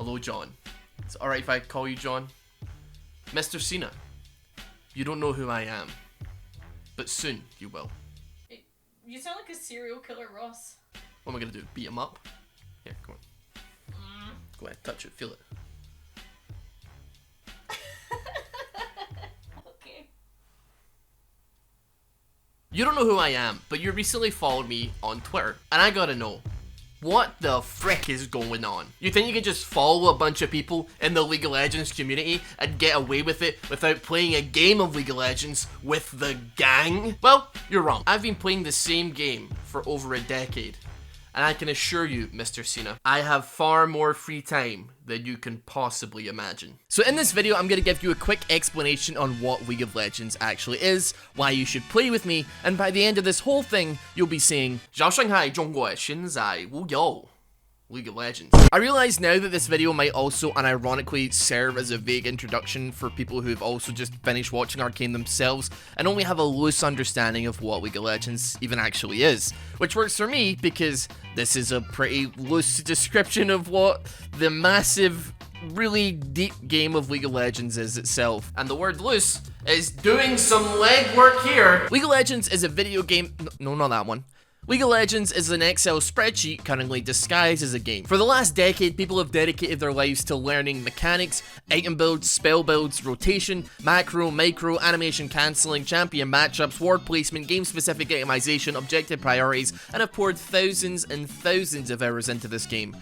Hello, John. It's alright if I call you John? Mr. Cena, you don't know who I am, but soon you will. You sound like a serial killer, Ross. What am I gonna do? Beat him up? Here, come on. Go ahead, touch it, feel it. Okay. You don't know who I am, but you recently followed me on Twitter, and I gotta know, what the frick is going on? You think you can just follow a bunch of people in the League of Legends community and get away with it without playing a game of League of Legends with the gang? Well, you're wrong. I've been playing the same game for over a decade. And I can assure you, Mr. Cena, I have far more free time than you can possibly imagine. So in this video, I'm going to give you a quick explanation on what League of Legends actually is, why you should play with me, and by the end of this whole thing, you'll be saying, 小上海中国现在无有 League of Legends. I realize now that this video might also unironically serve as a vague introduction for people who've also just finished watching Arcane themselves and only have a loose understanding of what League of Legends even actually is, which works for me because this is a pretty loose description of what the massive, really deep game of League of Legends is itself. And the word loose is doing some legwork here. League of Legends is a video game, no, not that one. League of Legends is an Excel spreadsheet cunningly disguised as a game. For the last decade, people have dedicated their lives to learning mechanics, item builds, spell builds, rotation, macro, micro, animation cancelling, champion matchups, ward placement, game-specific itemization, objective priorities, and have poured thousands and thousands of hours into this game,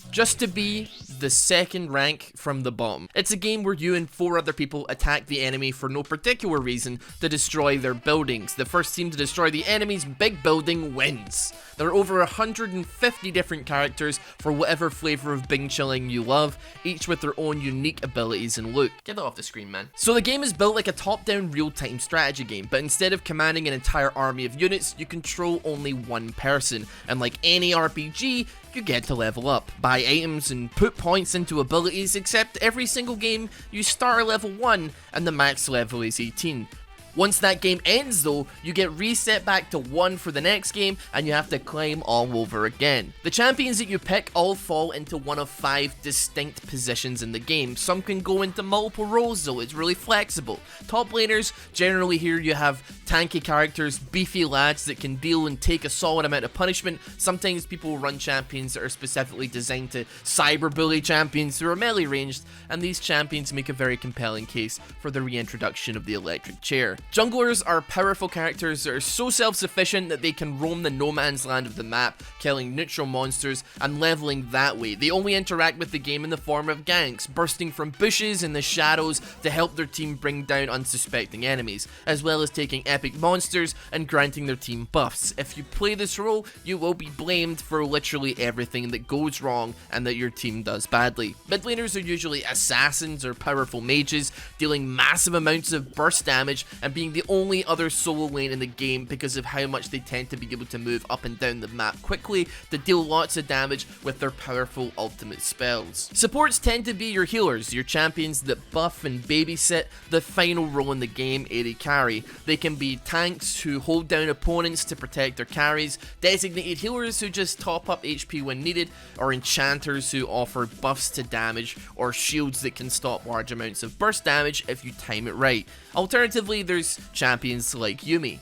just to be the second rank from the bottom. It's a game where you and 4 other people attack the enemy for no particular reason to destroy their buildings. The first team to destroy the enemy's big building wins. There are over 150 different characters for whatever flavour of Bing chilling you love, each with their own unique abilities and look. Get that off the screen, man. So the game is built like a top-down real-time strategy game, but instead of commanding an entire army of units, you control only one person, and like any RPG, you get to level up, buy items and put points into abilities, except every single game you start at level 1 and the max level is 18. Once that game ends though, you get reset back to 1 for the next game and you have to climb all over again. The champions that you pick all fall into one of 5 distinct positions in the game. Some can go into multiple roles though, it's really flexible. Top laners, generally here you have tanky characters, beefy lads that can deal and take a solid amount of punishment. Sometimes people run champions that are specifically designed to cyberbully champions who are melee ranged, and these champions make a very compelling case for the reintroduction of the electric chair. Junglers are powerful characters that are so self-sufficient that they can roam the no man's land of the map, killing neutral monsters and leveling that way. They only interact with the game in the form of ganks, bursting from bushes in the shadows to help their team bring down unsuspecting enemies, as well as taking epic monsters and granting their team buffs. If you play this role, you will be blamed for literally everything that goes wrong and that your team does badly. Mid laners are usually assassins or powerful mages, dealing massive amounts of burst damage and being the only other solo lane in the game because of how much they tend to be able to move up and down the map quickly to deal lots of damage with their powerful ultimate spells. Supports tend to be your healers, your champions that buff and babysit the final role in the game, AD carry. They can be tanks who hold down opponents to protect their carries, designated healers who just top up HP when needed, or enchanters who offer buffs to damage or shields that can stop large amounts of burst damage if you time it right. Alternatively, there's champions like Yuumi,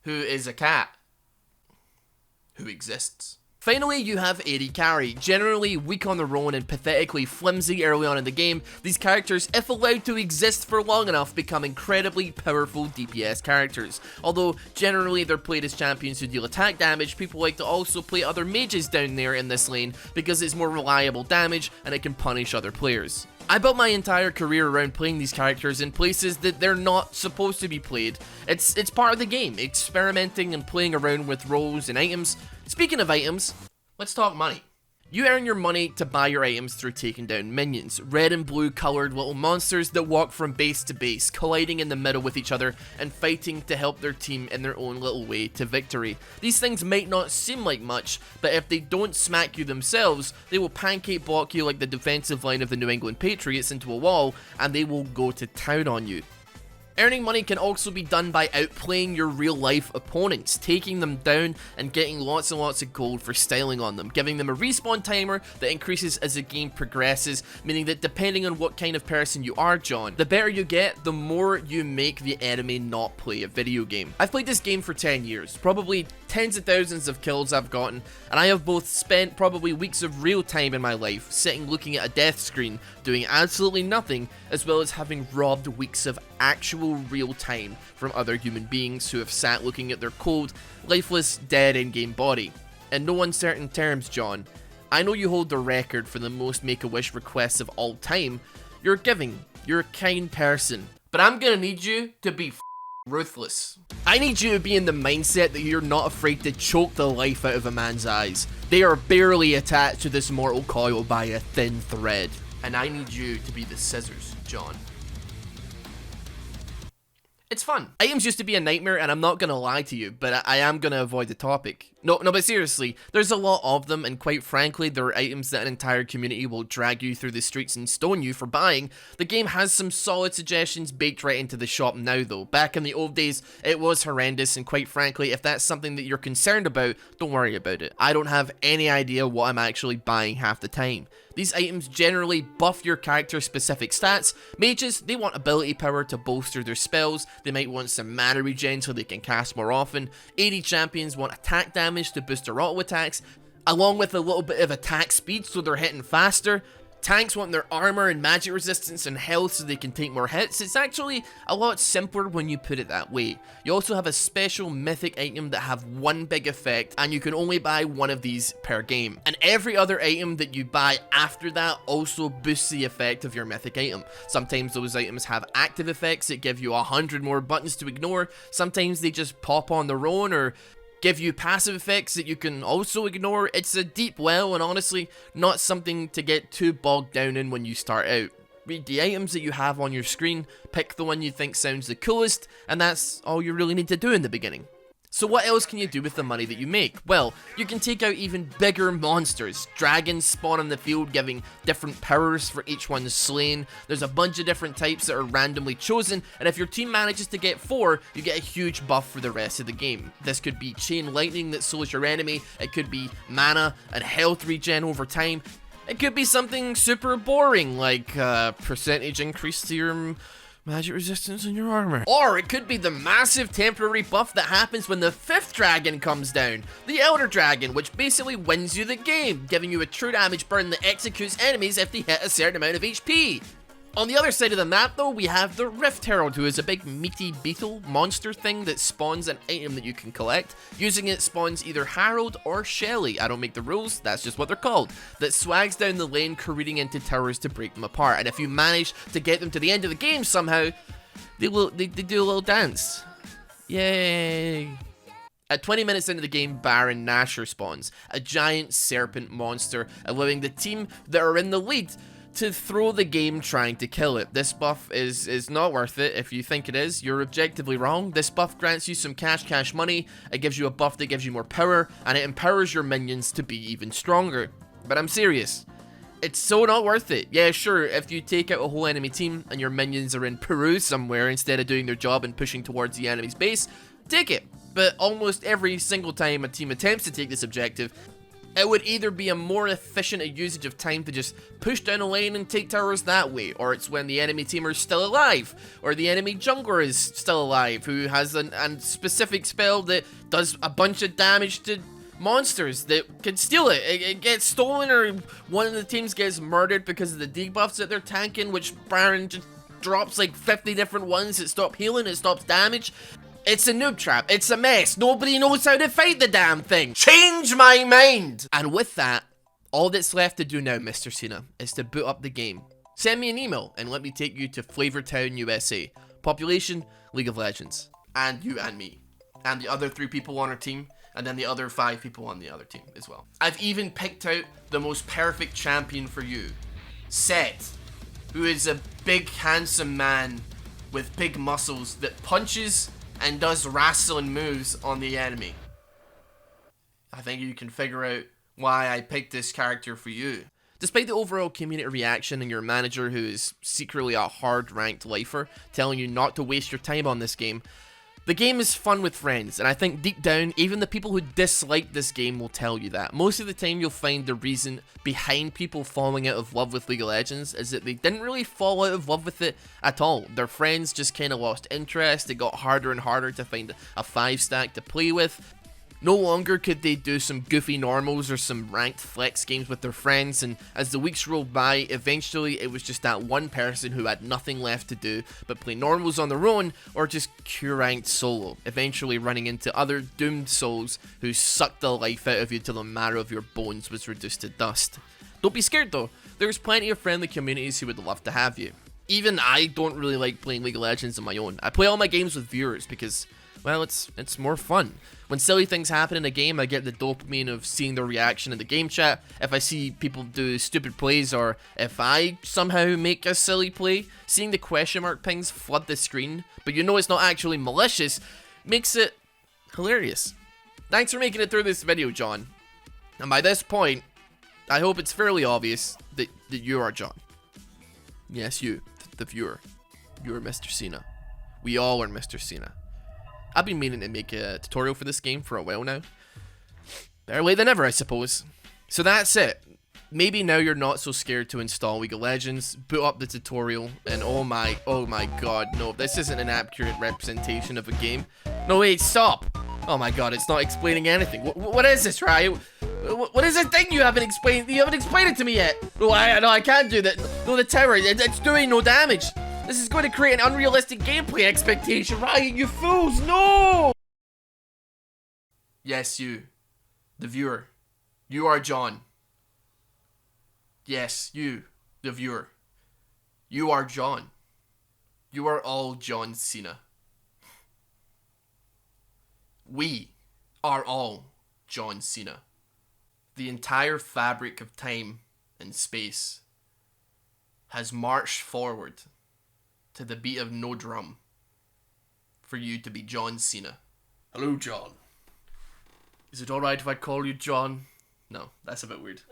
who is a cat who exists. Finally, you have AD carry, generally weak on their own and pathetically flimsy early on in the game. These characters, if allowed to exist for long enough, become incredibly powerful DPS characters. Although generally they're played as champions who deal attack damage, people like to also play other mages down there in this lane because it's more reliable damage and it can punish other players. I built my entire career around playing these characters in places that they're not supposed to be played. It's part of the game, experimenting and playing around with roles and items. Speaking of items, let's talk money. You earn your money to buy your items through taking down minions, red and blue coloured little monsters that walk from base to base, colliding in the middle with each other and fighting to help their team in their own little way to victory. These things might not seem like much, but if they don't smack you themselves, they will pancake block you like the defensive line of the New England Patriots into a wall, and they will go to town on you. Earning money can also be done by outplaying your real-life opponents, taking them down and getting lots and lots of gold for styling on them, giving them a respawn timer that increases as the game progresses, meaning that depending on what kind of person you are, John, the better you get, the more you make the enemy not play a video game. I've played this game for 10 years, probably tens of thousands of kills I've gotten, and I have both spent probably weeks of real time in my life sitting looking at a death screen, doing absolutely nothing, as well as having robbed weeks of actual real time from other human beings who have sat looking at their cold, lifeless, dead in-game body. In no uncertain terms, John, I know you hold the record for the most Make-A-Wish requests of all time. You're giving, you're a kind person, but I'm gonna need you to be ruthless. I need you to be in the mindset that you're not afraid to choke the life out of a man's eyes. They are barely attached to this mortal coil by a thin thread. And I need you to be the scissors, John. It's fun. Items used to be a nightmare, and I'm not gonna lie to you, but I am gonna avoid the topic. No, but seriously, there's a lot of them, and quite frankly, there are items that an entire community will drag you through the streets and stone you for buying. The game has some solid suggestions baked right into the shop now though. Back in the old days, it was horrendous, and quite frankly, if that's something that you're concerned about, don't worry about it. I don't have any idea what I'm actually buying half the time. These items generally buff your character's specific stats. Mages, they want ability power to bolster their spells. They might want some mana regen so they can cast more often. AD champions want attack damage to boost their auto attacks, along with a little bit of attack speed so they're hitting faster. Tanks want their armor and magic resistance and health so they can take more hits. It's actually a lot simpler when you put it that way. You also have a special mythic item that have one big effect, and you can only buy one of these per game. And every other item that you buy after that also boosts the effect of your mythic item. Sometimes those items have active effects that give you 100 more buttons to ignore. Sometimes they just pop on their own or give you passive effects that you can also ignore. It's a deep well, and honestly, not something to get too bogged down in when you start out. Read the items that you have on your screen, pick the one you think sounds the coolest, and that's all you really need to do in the beginning. So what else can you do with the money that you make? Well, you can take out even bigger monsters. Dragons spawn on the field, giving different powers for each one slain. There's a bunch of different types that are randomly chosen, and if your team manages to get 4, you get a huge buff for the rest of the game. This could be chain lightning that slows your enemy, it could be mana and health regen over time. It could be something super boring, like percentage increase to your magic resistance in your armor. Or it could be the massive temporary buff that happens when the 5th dragon comes down, the Elder Dragon, which basically wins you the game, giving you a true damage burn that executes enemies if they hit a certain amount of HP. On the other side of the map though, we have the Rift Herald, who is a big meaty beetle monster thing that spawns an item that you can collect. Using it spawns either Herald or Shelly, I don't make the rules, that's just what they're called, that swags down the lane careening into towers to break them apart, and if you manage to get them to the end of the game somehow, they do a little dance. Yay! At 20 minutes into the game, Baron Nashor spawns, a giant serpent monster, allowing the team that are in the lead to throw the game trying to kill it. This buff is not worth it. If you think it is, you're objectively wrong. This buff grants you some cash money, it gives you a buff that gives you more power, and it empowers your minions to be even stronger. But I'm serious. It's so not worth it. Yeah, sure, if you take out a whole enemy team and your minions are in Peru somewhere instead of doing their job and pushing towards the enemy's base, take it. But almost every single time a team attempts to take this objective, it would either be a more efficient usage of time to just push down a lane and take towers that way, or it's when the enemy teamer is still alive, or the enemy jungler is still alive, who has a specific spell that does a bunch of damage to monsters that can steal it. It gets stolen, or one of the teams gets murdered because of the debuffs that they're tanking, which Baron just drops like 50 different ones that stop healing, it stops damage. It's a noob trap. It's a mess. Nobody knows how to fight the damn thing. Change my mind. And with that, all that's left to do now, Mr. Cena, is to boot up the game. Send me an email and let me take you to Flavortown, USA. Population, League of Legends. And you and me. And the other 3 people on our team. And then the other 5 people on the other team as well. I've even picked out the most perfect champion for you. Seth, who is a big, handsome man with big muscles that punches and does wrestling moves on the enemy. I think you can figure out why I picked this character for you. Despite the overall community reaction and your manager, who is secretly a hard-ranked lifer, telling you not to waste your time on this game, the game is fun with friends, and I think deep down, even the people who dislike this game will tell you that. Most of the time you'll find the reason behind people falling out of love with League of Legends is that they didn't really fall out of love with it at all. Their friends just kind of lost interest, it got harder and harder to find a 5-stack to play with. No longer could they do some goofy normals or some ranked flex games with their friends, and as the weeks rolled by, eventually it was just that one person who had nothing left to do but play normals on their own or just Q-ranked solo, eventually running into other doomed souls who sucked the life out of you till the marrow of your bones was reduced to dust. Don't be scared though, there's plenty of friendly communities who would love to have you. Even I don't really like playing League of Legends on my own. I play all my games with viewers because, well, it's more fun. When silly things happen in a game, I get the dopamine of seeing their reaction in the game chat. If I see people do stupid plays, or if I somehow make a silly play, seeing the question mark pings flood the screen, but you know it's not actually malicious, makes it hilarious. Thanks for making it through this video, John. And by this point, I hope it's fairly obvious that you are John. Yes, you, the viewer. You're Mr. Cena. We all are Mr. Cena. I've been meaning to make a tutorial for this game for a while now. Better late than never, I suppose. So that's it. Maybe now you're not so scared to install League of Legends, boot up the tutorial, and oh my god, no, this isn't an accurate representation of a game. No, wait, stop! Oh my god, it's not explaining anything. What is this, right? What is this thing you haven't explained? You haven't explained it to me yet. No, I can't do that. No, the tower, it's doing no damage. This is going to create an unrealistic gameplay expectation, Riot, you fools, no! Yes, you, the viewer. You are John. Yes, you, the viewer. You are John. You are all John Cena. We are all John Cena. The entire fabric of time and space has marched forward to the beat of no drum for you to be John Cena. Hello, John. Is it alright if I call you John? No, that's a bit weird.